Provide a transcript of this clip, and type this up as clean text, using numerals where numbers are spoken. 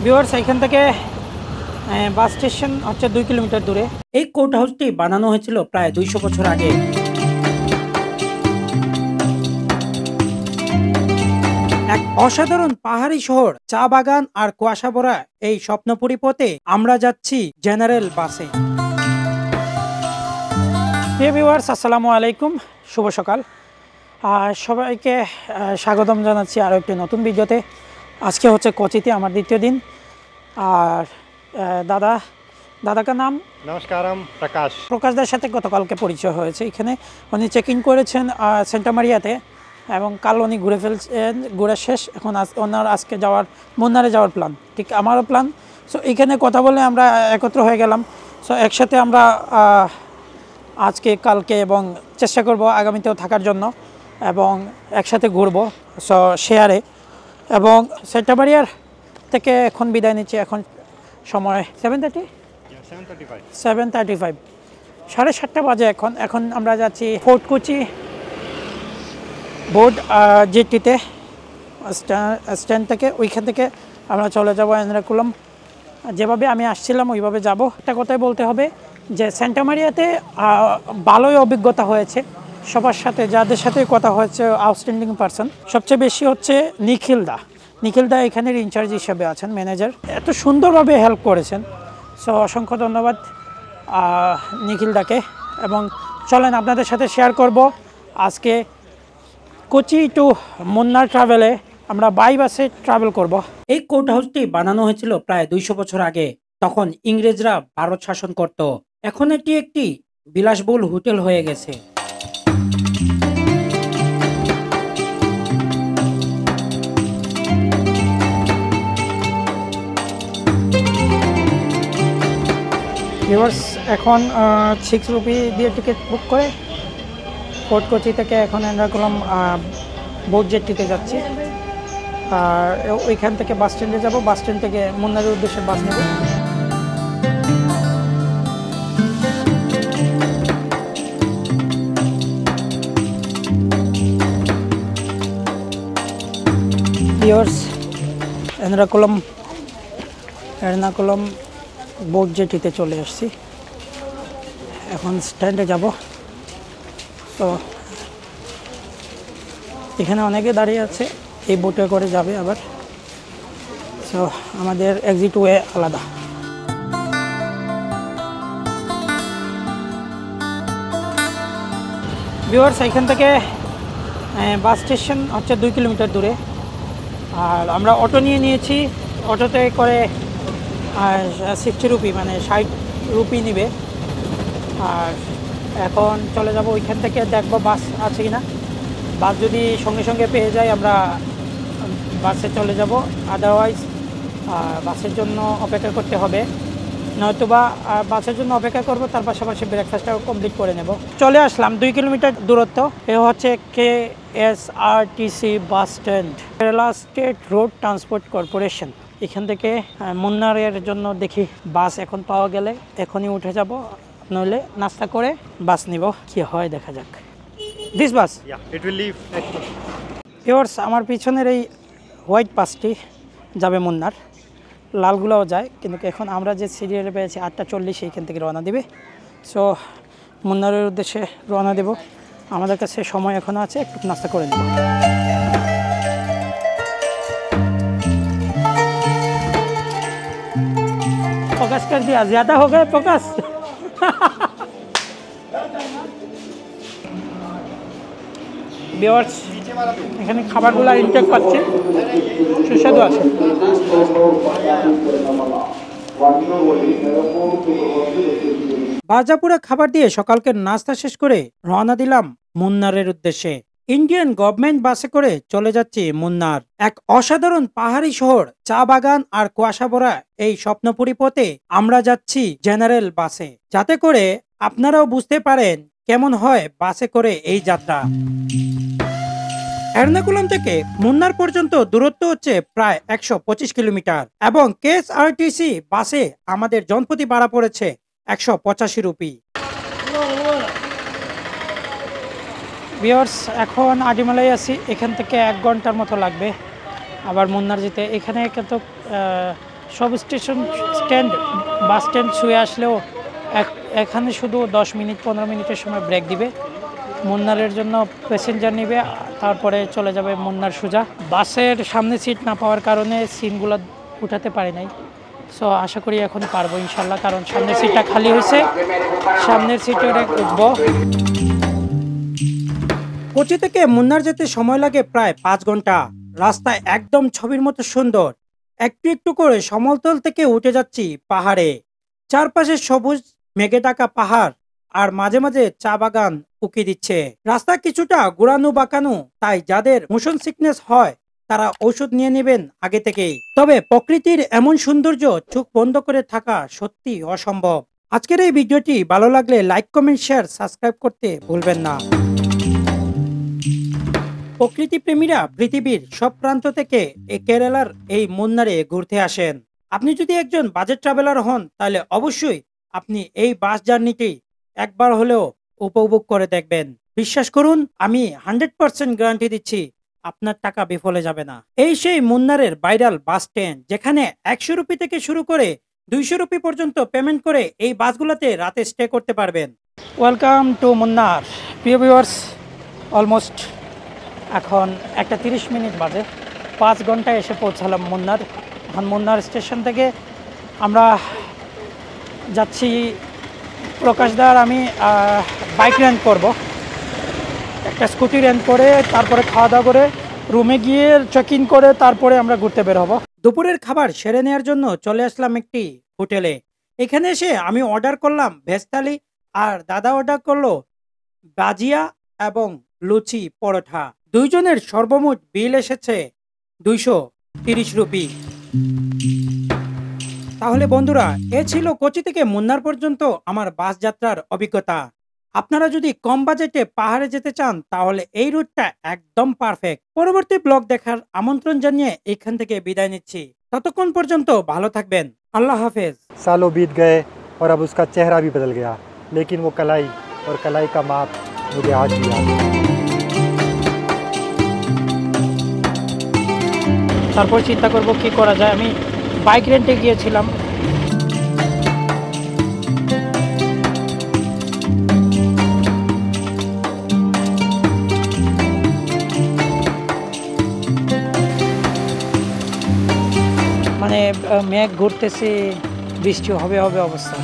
Viewers এখান থেকে bus station হচ্ছে 2 কিলোমিটার দূরে। এই কোর্ট হাউসটি বানানো হয়েছিল প্রায় 200 বছর আগে। এক অসাধারণ পাহাড়ি শহর, চা বাগান আর কুয়াশা ভরা এই স্বপ্নপুরী পথে আমরা যাচ্ছি জেনারেল বাসে। প্রিয় ভিউয়ার্স, আসসালামু আলাইকুম, শুভ সকাল। সবাইকে স্বাগতম জানাচ্ছি আরও একটি নতুন ভিডিওতে। আজকে হচ্ছে কোচিতে আমার দ্বিতীয় দিন। আর দাদাকার নাম নমস্কারম, প্রকাশদার সাথে গতকালকে পরিচয় হয়েছে। এখানে উনি চেক ইন করেছেন সেন্টা মারিয়াতে এবং কাল উনি ঘুরে শেষ। এখন ওনার আজকে মুন্নারে যাওয়ার প্ল্যান, ঠিক আমারও প্ল্যান। সো এখানে কথা বলে আমরা একত্র হয়ে গেলাম। সো একসাথে আমরা আজকে কালকে এবং চেষ্টা করব আগামীতেও থাকার জন্য এবং একসাথে ঘুরবো শেয়ারে। এবং সেন্টা মারিয়ার থেকে এখন বিদায় নিচ্ছি। এখন সময় 7:35, 7:35 বাজে। এখন আমরা যাচ্ছি ফোর্ট কোচি বোর্ড জেটিতে স্ট্যান্ড থেকে। ওইখান থেকে আমরা চলে যাব এনরাকুলাম। যেভাবে আমি আসছিলাম ওইভাবে যাব। একটা কথাই বলতে হবে যে সেন্টা মারিয়াতে ভালোই অভিজ্ঞতা হয়েছে সবার সাথে, যাদের সাথে কথা হয়েছে আউটস্ট্যান্ডিং পারসন। সবচেয়ে বেশি হচ্ছে নিখিলদা এখানের ইনচার্জ হিসেবে আছেন, ম্যানেজার। এত সুন্দরভাবে হেল্প করেছেন। সো অসংখ্য ধন্যবাদ নিখিলদাকে। এবং চলেন আপনাদের সাথে শেয়ার করব আজকে কোচি টু মুন্নার ট্রাভেলে আমরা বাই বাসে ট্রাভেল করব। এই কোর্ট হাউসটি বানানো হয়েছিল প্রায় 200 বছর আগে। তখন ইংরেজরা ভারত শাসন করত। এখন এটি একটি বিলাসবহুল হোটেল হয়ে গেছে। ভিউয়ার্স এখন 6 রুপি দিয়ে টিকিট বুক করে ফোর্ট কোচি থেকে এখন এনরাকুলাম বোট জেটিতে যাচ্ছি। আর ওইখান থেকে বাস স্ট্যান্ডে যাব। বাস স্ট্যান্ড থেকে মুন্নারের উদ্দেশ্যে বাস নেব। ভিউয়ার্স এরনাকুলাম বোট জেটিতে চলে আসছি। এখন স্ট্যান্ডে যাব। তো এখানে অনেকে দাঁড়িয়ে আছে, এই বোটে করে যাবে আবার। সো আমাদের এক্সিট ওয়ে আলাদা। ভিউয়ার্স এখান থেকে বাস স্টেশন হচ্ছে 2 কিলোমিটার দূরে। আর আমরা অটো নিয়েছি। অটোতে করে 60 রুপি, মানে 60 রুপি নিবে। আর এখন চলে যাব ওইখান থেকে, দেখবো বাস আছে কিনা। বাস যদি সঙ্গে সঙ্গে পেয়ে যাই আমরা বাসে চলে যাব, আদারওয়াইজ বাসের জন্য অপেক্ষা করতে হবে। নয়তোবা বাসের জন্য অপেক্ষা করব, তার পাশাপাশি ব্রেকফাস্টটাও কমপ্লিট করে নেব। চলে আসলাম 2 কিলোমিটার দূরত্ব। এ হচ্ছে KSRTC bus stand, Kerala state road transport corporation. এখান থেকে মুন্নারের জন্য দেখি বাস এখন পাওয়া গেলে এখনই উঠে যাব, নইলে নাস্তা করে বাস নিব। কি হয় দেখা যাক। This bus it will leave next. Viewers আমার পিছনের এই হোয়াইট বাসটি যাবে মুন্নার, লালগুলোও যায়, কিন্তু এখন আমরা যে সিরিয়ালে পেয়েছি 8:40 এইখান থেকে রওনা দিবে। সো মুন্নারের উদ্দেশ্যে রওনা দেব। আমাদের কাছে সময় এখনও আছে, একটু নাস্তা করে নেব। फोकस कर दिया, ज़्यादा हो गए फोकस। ভিউয়ার্স এখানে খাবারগুলো ইনটেক পাচ্ছি, সুস্বাদু আছে। বাজাপুরা খাবার দিয়ে সকালকে নাস্তা শেষ করে রওনা দিলাম মুন্নারের উদ্দেশ্যে। ইন্ডিয়ান গভর্নমেন্ট বাসে করে চলে যাচ্ছি মুন্নার। এক অসাধারণ পাহাড়ি শহর, চা বাগান আর কুয়াশা ভরা এই স্বপ্নপুরী পথে আমরা যাচ্ছি জেনারেল বাসে, যাতে করে আপনারাও বুঝতে পারেন কেমন হয় বাসে করে এই যাত্রা। এর্নাকুলাম থেকে মুন্নার পর্যন্ত দূরত্ব হচ্ছে প্রায় 125 কিলোমিটার এবং KSRTC বাসে আমাদের জনপ্রতি ভাড়া পড়েছে 185 রুপি। ভিউয়ার্স এখন আডিমালাই আছি, এখান থেকে 1 ঘন্টার মতো লাগবে আবার মুন্নার যেতে। এখানে কিন্তু সব স্ট্যান্ড বাস স্ট্যান্ড ছুঁয়ে আসলেও এখানে শুধু 10 মিনিট 15 মিনিটের সময় ব্রেক দিবে। মুন্নারের জন্য প্যাসেঞ্জার নেবে, তারপরে চলে যাবে মুন্নার সোজা। বাসের সামনে সিট না পাওয়ার কারণে সিটগুলো উঠাতে পারি নাই। সো আশা করি এখন পারবো ইনশাল্লাহ, কারণ সামনের সিটটা খালি হয়েছে। সামনের সিটে উঠবো। কোচি থেকে মুন্নার যেতে সময় লাগে প্রায় 5 ঘন্টা। রাস্তা একদম ছবির মতো সুন্দর। একটু একটু করে সমতল থেকে উঠে যাচ্ছি পাহাড়ে। চারপাশে সবুজ মেঘে ঢাকা পাহাড়, আর মাঝে মাঝে চা বাগান উকি দিচ্ছে। রাস্তা কিছুটা ঘোরানো বাঁকানো, তাই যাদের মোশন সিকনেস হয় তারা ঔষধ নিয়ে নেবেন আগে থেকেই। তবে প্রকৃতির এমন সৌন্দর্য চোখ বন্ধ করে থাকা সত্যি অসম্ভব। আজকের এই ভিডিওটি ভালো লাগলে লাইক, কমেন্ট, শেয়ার, সাবস্ক্রাইব করতে ভুলবেন না। প্রকৃতি প্রেমীরা পৃথিবীর সব প্রান্ত থেকে এই কেরালার এই মুন্নারে ঘুরতে আসেন। আপনি যদি একজন বাজেট ট্রাভেলার হন তাহলে অবশ্যই আপনি এই বাস জার্নিটি একবার হলেও উপভোগ করে দেখবেন। বিশ্বাস করুন, আমি 100% গ্যারান্টি দিচ্ছি আপনার টাকা বিফলে যাবে না। এই সেই মুন্নারের ভাইরাল বাস স্ট্যান্ড, যেখানে 100 রুপি থেকে শুরু করে 200 রুপি পর্যন্ত পেমেন্ট করে এই বাসগুলোতে রাতে স্টে করতে পারবেন। ওয়েলকাম টু মুন্নার। প্রিয় ভিউয়ার্স, অলমোস্ট এখন 1:30 বাজে। 5 ঘন্টায় এসে পৌঁছালাম মুন্নার। এখন মুন্নার স্টেশন থেকে আমরা যাচ্ছি, প্রকাশদার আমি বাইক রেন্ট করব, একটা স্কুটি রেন্ট করে তারপরে খাওয়া দাওয়া করে রুমে গিয়ে চেক ইন করে তারপরে আমরা ঘুরতে বের হব। দুপুরের খাবার সেরে নেওয়ার জন্য চলে আসলাম একটি হোটেলে। এখানে এসে আমি অর্ডার করলাম ভেজ থালি, আর দাদা অর্ডার করলো বাজিয়া এবং লুচি পরোটা। দুইজনের সর্বমোট বিল এসেছে 230 রুপি। তাহলে বন্ধুরা, এ ছিল কোচি থেকে মুন্নার পর্যন্ত আমার বাস যাত্রার অভিজ্ঞতা। আপনারা যদি কম বাজেটে পাহাড়ে যেতে চান তাহলে এই রুটটা একদম পারফেক্ট। পরবর্তী ব্লগ দেখার আমন্ত্রণ জানিয়ে এখান থেকে বিদায় নিচ্ছি। ততক্ষণ পর্যন্ত ভালো থাকবেন। আল্লাহ হাফেজ। सालों बीत गए और अब उसका चेहरा भी बदल गया, लेकिन वो कलाई और कलाई का माप मुझे आज भी याद है। তারপর চিন্তা করব কি করা যায়। আমি বাইক রেন্টে গিয়েছিলাম। মানে মেঘ ঘুরতেছে, বৃষ্টি হবে হবে অবস্থা।